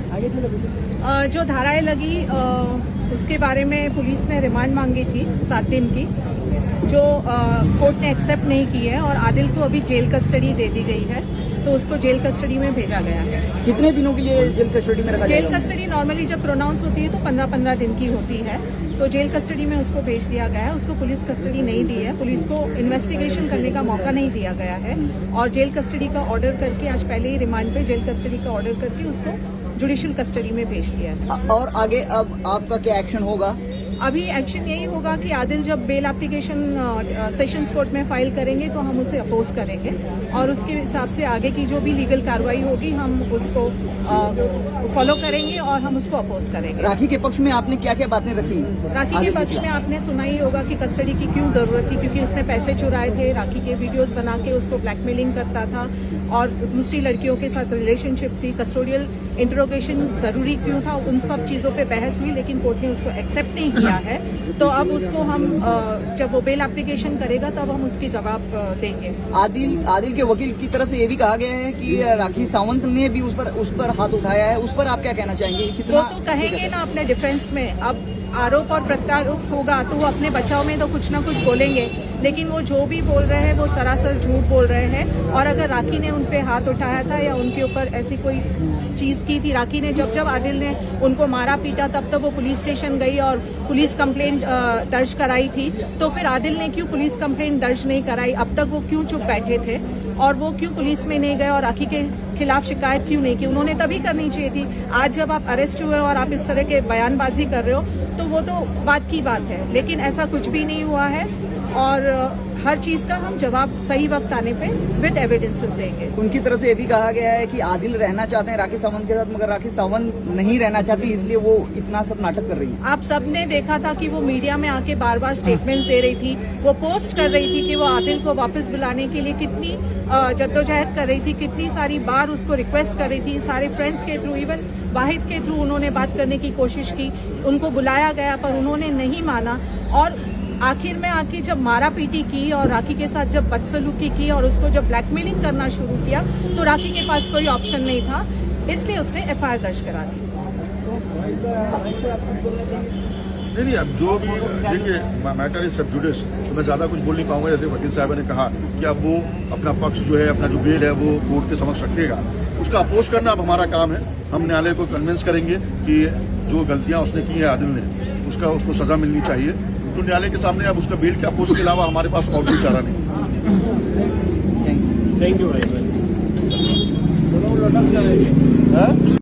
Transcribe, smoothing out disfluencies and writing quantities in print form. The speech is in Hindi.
जो धाराएं लगी उसके बारे में पुलिस ने रिमांड मांगी थी 7 दिन की, जो कोर्ट ने एक्सेप्ट नहीं की है और आदिल को अभी जेल कस्टडी दे दी गई है, तो उसको जेल कस्टडी में भेजा गया है। कितने दिनों के लिए जेल कस्टडी में रखा जाएगा? जेल कस्टडी नॉर्मली जब प्रोनाउंस होती है तो 15-15 दिन की होती है, तो जेल कस्टडी में उसको भेज दिया गया है। उसको पुलिस कस्टडी नहीं दी है, पुलिस को इन्वेस्टिगेशन करने का मौका नहीं दिया गया है और जेल कस्टडी का ऑर्डर करके आज पहले ही रिमांड पे जेल कस्टडी का ऑर्डर करके उसको जुडिशियल कस्टडी में भेज दिया है। और आगे अब आपका क्या एक्शन होगा? अभी एक्शन यही होगा कि आदिल जब बेल एप्लीकेशन सेशंस कोर्ट में फाइल करेंगे तो हम उसे अपोज करेंगे और उसके हिसाब से आगे की जो भी लीगल कार्रवाई होगी हम उसको फॉलो करेंगे और हम उसको अपोज करेंगे। राखी के पक्ष में आपने क्या क्या बातें रखी? राखी के पक्ष में आपने सुना ही होगा कि कस्टडी की क्यों जरूरत थी, क्योंकि उसने पैसे चुराए थे, राखी के वीडियोस बना के उसको ब्लैकमेलिंग करता था और दूसरी लड़कियों के साथ रिलेशनशिप थी। कस्टोडियल इंटरोगेशन जरूरी क्यों था, उन सब चीजों पे बहस हुई, लेकिन कोर्ट ने उसको एक्सेप्ट नहीं किया है। तो अब उसको हम जब वो बेल एप्लीकेशन करेगा तब हम उसकी जवाब देंगे। आदिल के वकील की तरफ से ये भी कहा गया है कि राखी सावंत ने भी उस पर हाथ उठाया है, उस पर आप क्या कहना चाहेंगे? वो तो कहेंगे ना अपने डिफेंस में, अब आरोप और प्रत्यारोप होगा तो वो अपने बचाव में तो कुछ ना कुछ बोलेंगे, लेकिन वो जो भी बोल रहे हैं वो सरासर झूठ बोल रहे हैं। और अगर राखी ने उन पे हाथ उठाया था या उनके ऊपर ऐसी कोई चीज की थी, राखी ने जब आदिल ने उनको मारा पीटा तब तक वो पुलिस स्टेशन गई और पुलिस कंप्लेंट दर्ज कराई थी, तो फिर आदिल ने क्यों पुलिस कंप्लेंट दर्ज नहीं कराई? अब तक वो क्यों चुप बैठे थे और वो क्यों पुलिस में नहीं गए और राखी के खिलाफ शिकायत क्यों नहीं की? उन्होंने तभी करनी चाहिए थी। आज जब आप अरेस्ट हुए और आप इस तरह के बयानबाजी कर रहे हो तो वो तो बात की बात है, लेकिन ऐसा कुछ भी नहीं हुआ है और हर चीज का हम जवाब सही वक्त आने पे विद एविडेंसेस देंगे। उनकी तरफ से ये भी कहा गया है कि आदिल रहना चाहते हैं राखी सावंत के साथ, मगर राखी सावंत नहीं रहना चाहती, इसलिए वो इतना सब नाटक कर रही है। आप सबने देखा था कि वो मीडिया में आके बार बार स्टेटमेंट्स दे रही थी, वो पोस्ट कर रही थी कि वो आदिल को वापस बुलाने के लिए कितनी जद्दोजहद कर रही थी, कितनी सारी बार उसको रिक्वेस्ट कर रही थी, सारे फ्रेंड्स के थ्रू, इवन वाहिद के थ्रू उन्होंने बात करने की कोशिश की, उनको बुलाया गया पर उन्होंने नहीं माना। और आखिर में आके जब मारा पीटी की और राखी के साथ जब बदसलूकी की और उसको जब ब्लैकमेलिंग करना शुरू किया तो राखी के पास कोई ऑप्शन नहीं था, इसलिए उसने एफआईआर दर्ज करा दी। नहीं, अब जो भी देखिए मैटर इज सब जुडिस, तो मैं ज्यादा कुछ बोल नहीं पाऊंगा। जैसे वकील साहब ने कहा कि अब वो अपना पक्ष जो है, अपना जो बेल है वो कोर्ट के समक्ष रखेगा, उसका अपोज करना अब हमारा काम है। हम न्यायालय को कन्विंस करेंगे कि जो गलतियां उसने की है आदिल ने, उसको सजा मिलनी चाहिए। तो न्यायालय के सामने अब उसका बेल के अपोज के अलावा हमारे पास और कोई चारा नहीं। Thank you. है?